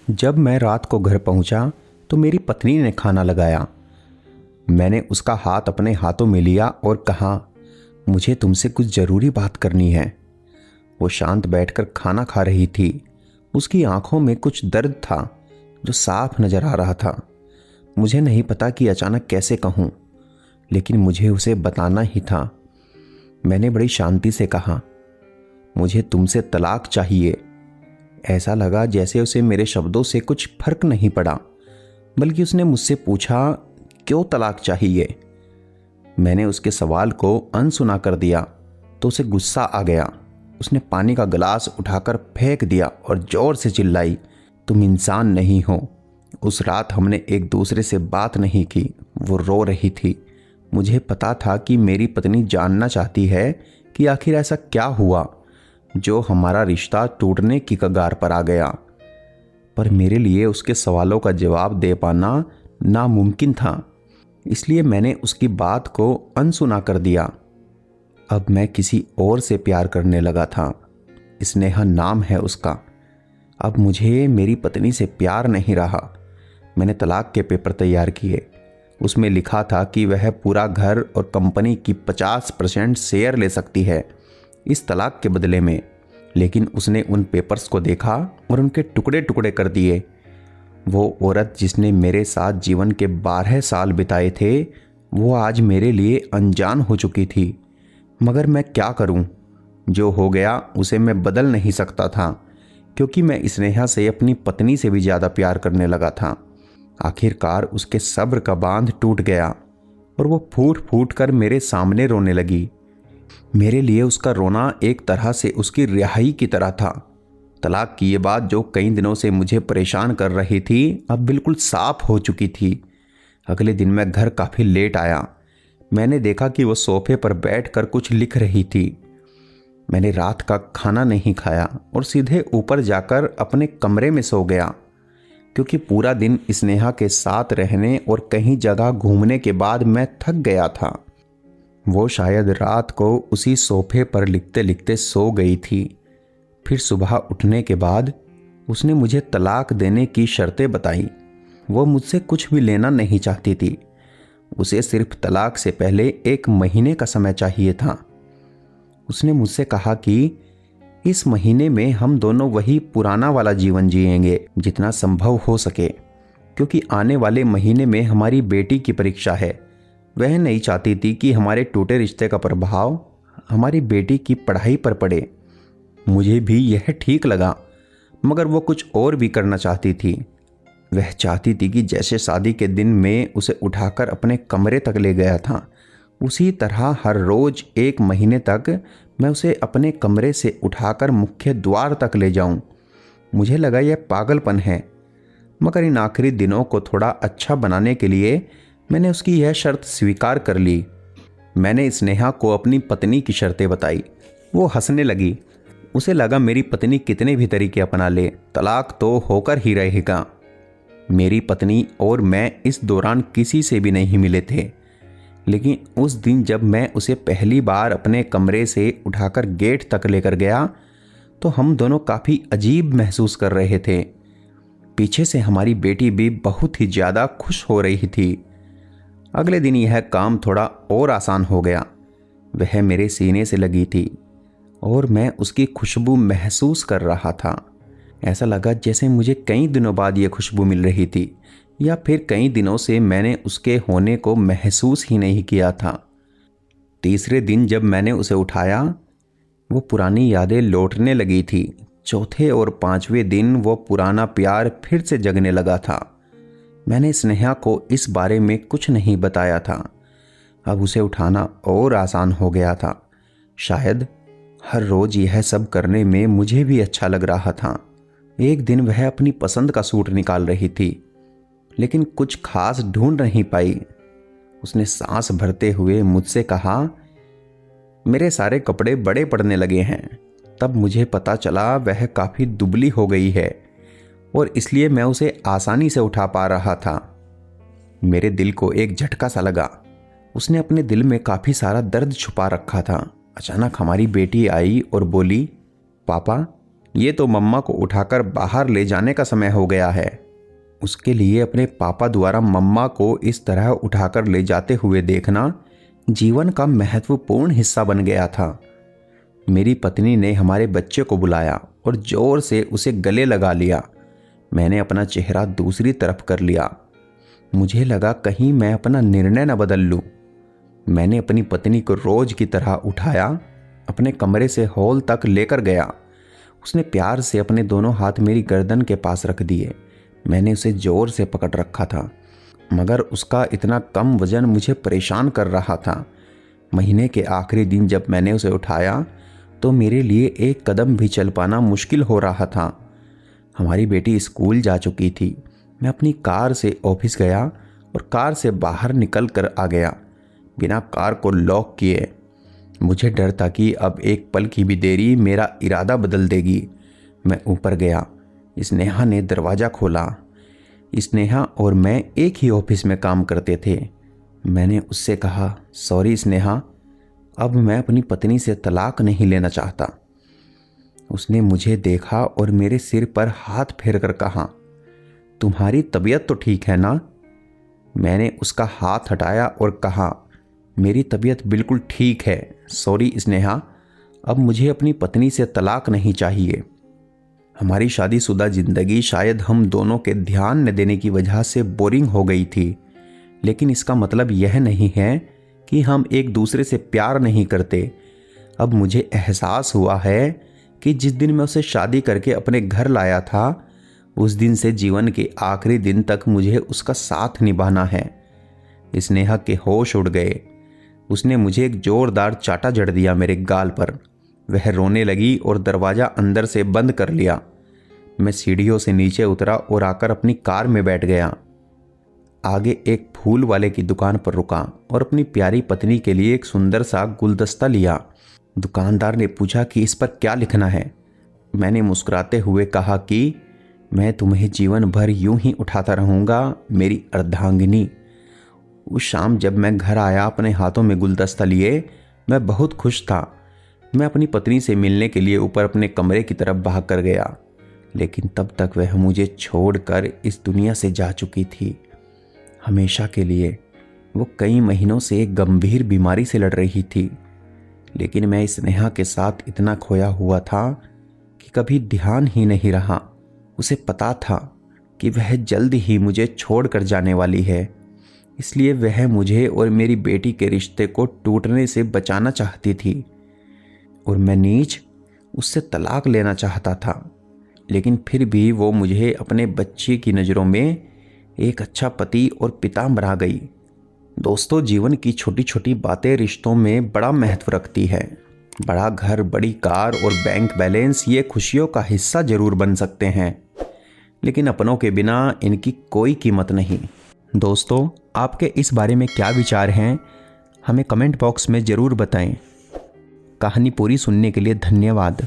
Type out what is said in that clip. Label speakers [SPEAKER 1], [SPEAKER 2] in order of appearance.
[SPEAKER 1] जब मैं रात को घर पहुंचा तो मेरी पत्नी ने खाना लगाया। मैंने उसका हाथ अपने हाथों में लिया और कहा, मुझे तुमसे कुछ ज़रूरी बात करनी है। वो शांत बैठकर खाना खा रही थी। उसकी आंखों में कुछ दर्द था जो साफ नजर आ रहा था। मुझे नहीं पता कि अचानक कैसे कहूँ, लेकिन मुझे उसे बताना ही था। मैंने बड़ी शांति से कहा, मुझे तुमसे तलाक चाहिए। ऐसा लगा जैसे उसे मेरे शब्दों से कुछ फर्क नहीं पड़ा, बल्कि उसने मुझसे पूछा, क्यों तलाक चाहिए। मैंने उसके सवाल को अनसुना कर दिया तो उसे गुस्सा आ गया। उसने पानी का गिलास उठाकर फेंक दिया और जोर से चिल्लाई, तुम इंसान नहीं हो। उस रात हमने एक दूसरे से बात नहीं की। वो रो रही थी। मुझे पता था कि मेरी पत्नी जानना चाहती है कि आखिर ऐसा क्या हुआ जो हमारा रिश्ता टूटने की कगार पर आ गया। पर मेरे लिए उसके सवालों का जवाब दे पाना नामुमकिन था, इसलिए मैंने उसकी बात को अनसुना कर दिया। अब मैं किसी और से प्यार करने लगा था। स्नेहा नाम है उसका। अब मुझे मेरी पत्नी से प्यार नहीं रहा। मैंने तलाक के पेपर तैयार किए। उसमें लिखा था कि वह पूरा घर और कंपनी की 50% शेयर ले सकती है इस तलाक के बदले में। लेकिन उसने उन पेपर्स को देखा और उनके टुकड़े टुकड़े कर दिए। वो औरत जिसने मेरे साथ जीवन के 12 साल बिताए थे, वो आज मेरे लिए अनजान हो चुकी थी। मगर मैं क्या करूं? जो हो गया उसे मैं बदल नहीं सकता था, क्योंकि मैं स्नेहा से अपनी पत्नी से भी ज़्यादा प्यार करने लगा था। आखिरकार उसके सब्र का बांध टूट गया और वो फूट फूट कर मेरे सामने रोने लगी। मेरे लिए उसका रोना एक तरह से उसकी रिहाई की तरह था। तलाक की ये बात जो कई दिनों से मुझे परेशान कर रही थी, अब बिल्कुल साफ हो चुकी थी। अगले दिन मैं घर काफ़ी लेट आया। मैंने देखा कि वो सोफे पर बैठकर कुछ लिख रही थी। मैंने रात का खाना नहीं खाया और सीधे ऊपर जाकर अपने कमरे में सो गया, क्योंकि पूरा दिन स्नेहा के साथ रहने और कहीं जगह घूमने के बाद मैं थक गया था। वो शायद रात को उसी सोफे पर लिखते लिखते सो गई थी। फिर सुबह उठने के बाद उसने मुझे तलाक देने की शर्तें बताई। वो मुझसे कुछ भी लेना नहीं चाहती थी। उसे सिर्फ तलाक से पहले 1 महीने का समय चाहिए था। उसने मुझसे कहा कि इस महीने में हम दोनों वही पुराना वाला जीवन जिएंगे जितना संभव हो सके, क्योंकि आने वाले महीने में हमारी बेटी की परीक्षा है। वह नहीं चाहती थी कि हमारे टूटे रिश्ते का प्रभाव हमारी बेटी की पढ़ाई पर पड़े। मुझे भी यह ठीक लगा, मगर वो कुछ और भी करना चाहती थी। वह चाहती थी कि जैसे शादी के दिन में उसे उठाकर अपने कमरे तक ले गया था, उसी तरह हर रोज 1 महीने तक मैं उसे अपने कमरे से उठाकर मुख्य द्वार तक ले जाऊं। मुझे लगा यह पागलपन है, मगर इन आखिरी दिनों को थोड़ा अच्छा बनाने के लिए मैंने उसकी यह शर्त स्वीकार कर ली। मैंने स्नेहा को अपनी पत्नी की शर्तें बताई। वो हंसने लगी। उसे लगा मेरी पत्नी कितने भी तरीके अपना ले, तलाक तो होकर ही रहेगा। मेरी पत्नी और मैं इस दौरान किसी से भी नहीं मिले थे, लेकिन उस दिन जब मैं उसे पहली बार अपने कमरे से उठाकर गेट तक लेकर गया तो हम दोनों काफ़ी अजीब महसूस कर रहे थे। पीछे से हमारी बेटी भी बहुत ही ज़्यादा खुश हो रही थी। अगले दिन यह काम थोड़ा और आसान हो गया। वह मेरे सीने से लगी थी और मैं उसकी खुशबू महसूस कर रहा था। ऐसा लगा जैसे मुझे कई दिनों बाद यह खुशबू मिल रही थी, या फिर कई दिनों से मैंने उसके होने को महसूस ही नहीं किया था। तीसरे दिन जब मैंने उसे उठाया, वो पुरानी यादें लौटने लगी थी। चौथे और 5वें दिन वो पुराना प्यार फिर से जगने लगा था। मैंने स्नेहा को इस बारे में कुछ नहीं बताया था। अब उसे उठाना और आसान हो गया था। शायद हर रोज यह सब करने में मुझे भी अच्छा लग रहा था। एक दिन वह अपनी पसंद का सूट निकाल रही थी, लेकिन कुछ खास ढूंढ नहीं पाई। उसने सांस भरते हुए मुझसे कहा, मेरे सारे कपड़े बड़े पड़ने लगे हैं। तब मुझे पता चला वह काफ़ी दुबली हो गई है और इसलिए मैं उसे आसानी से उठा पा रहा था। मेरे दिल को एक झटका सा लगा। उसने अपने दिल में काफ़ी सारा दर्द छुपा रखा था। अचानक हमारी बेटी आई और बोली, पापा ये तो मम्मा को उठाकर बाहर ले जाने का समय हो गया है। उसके लिए अपने पापा द्वारा मम्मा को इस तरह उठाकर ले जाते हुए देखना जीवन का महत्वपूर्ण हिस्सा बन गया था। मेरी पत्नी ने हमारे बच्चे को बुलाया और जोर से उसे गले लगा लिया। मैंने अपना चेहरा दूसरी तरफ कर लिया। मुझे लगा कहीं मैं अपना निर्णय न बदल लूं। मैंने अपनी पत्नी को रोज की तरह उठाया, अपने कमरे से हॉल तक लेकर गया। उसने प्यार से अपने दोनों हाथ मेरी गर्दन के पास रख दिए। मैंने उसे जोर से पकड़ रखा था, मगर उसका इतना कम वजन मुझे परेशान कर रहा था। महीने के आखिरी दिन जब मैंने उसे उठाया तो मेरे लिए एक कदम भी चल पाना मुश्किल हो रहा था। हमारी बेटी स्कूल जा चुकी थी। मैं अपनी कार से ऑफिस गया और कार से बाहर निकल कर आ गया, बिना कार को लॉक किए। मुझे डर था कि अब एक पल की भी देरी मेरा इरादा बदल देगी। मैं ऊपर गया। स्नेहा ने दरवाज़ा खोला। स्नेहा और मैं एक ही ऑफिस में काम करते थे। मैंने उससे कहा, सॉरी स्नेहा, अब मैं अपनी पत्नी से तलाक नहीं लेना चाहता। उसने मुझे देखा और मेरे सिर पर हाथ फेर कर कहा, तुम्हारी तबीयत तो ठीक है ना? मैंने उसका हाथ हटाया और कहा, मेरी तबीयत बिल्कुल ठीक है। सॉरी स्नेहा, अब मुझे अपनी पत्नी से तलाक नहीं चाहिए। हमारी शादीशुदा जिंदगी शायद हम दोनों के ध्यान न देने की वजह से बोरिंग हो गई थी, लेकिन इसका मतलब यह नहीं है कि हम एक दूसरे से प्यार नहीं करते। अब मुझे एहसास हुआ है कि जिस दिन मैं उसे शादी करके अपने घर लाया था, उस दिन से जीवन के आखिरी दिन तक मुझे उसका साथ निभाना है। स्नेहा के होश उड़ गए। उसने मुझे एक जोरदार चाटा जड़ दिया मेरे गाल पर। वह रोने लगी और दरवाज़ा अंदर से बंद कर लिया। मैं सीढ़ियों से नीचे उतरा और आकर अपनी कार में बैठ गया। आगे एक फूल वाले की दुकान पर रुका और अपनी प्यारी पत्नी के लिए एक सुंदर सा गुलदस्ता लिया। दुकानदार ने पूछा कि इस पर क्या लिखना है। मैंने मुस्कुराते हुए कहा कि मैं तुम्हें जीवन भर यूं ही उठाता रहूँगा, मेरी अर्धांगिनी। उस शाम जब मैं घर आया अपने हाथों में गुलदस्ता लिए, मैं बहुत खुश था। मैं अपनी पत्नी से मिलने के लिए ऊपर अपने कमरे की तरफ भाग कर गया, लेकिन तब तक वह मुझे छोड़कर इस दुनिया से जा चुकी थी, हमेशा के लिए। वो कई महीनों से एक गंभीर बीमारी से लड़ रही थी, लेकिन मैं स्नेहा के साथ इतना खोया हुआ था कि कभी ध्यान ही नहीं रहा। उसे पता था कि वह जल्द ही मुझे छोड़कर जाने वाली है, इसलिए वह मुझे और मेरी बेटी के रिश्ते को टूटने से बचाना चाहती थी। और मैं नीच उससे तलाक लेना चाहता था, लेकिन फिर भी वो मुझे अपने बच्चे की नज़रों में एक अच्छा पति और पिता बना गई। दोस्तों, जीवन की छोटी छोटी बातें रिश्तों में बड़ा महत्व रखती है। बड़ा घर, बड़ी कार और बैंक बैलेंस ये खुशियों का हिस्सा जरूर बन सकते हैं, लेकिन अपनों के बिना इनकी कोई कीमत नहीं। दोस्तों, आपके इस बारे में क्या विचार हैं, हमें कमेंट बॉक्स में ज़रूर बताएं। कहानी पूरी सुनने के लिए धन्यवाद।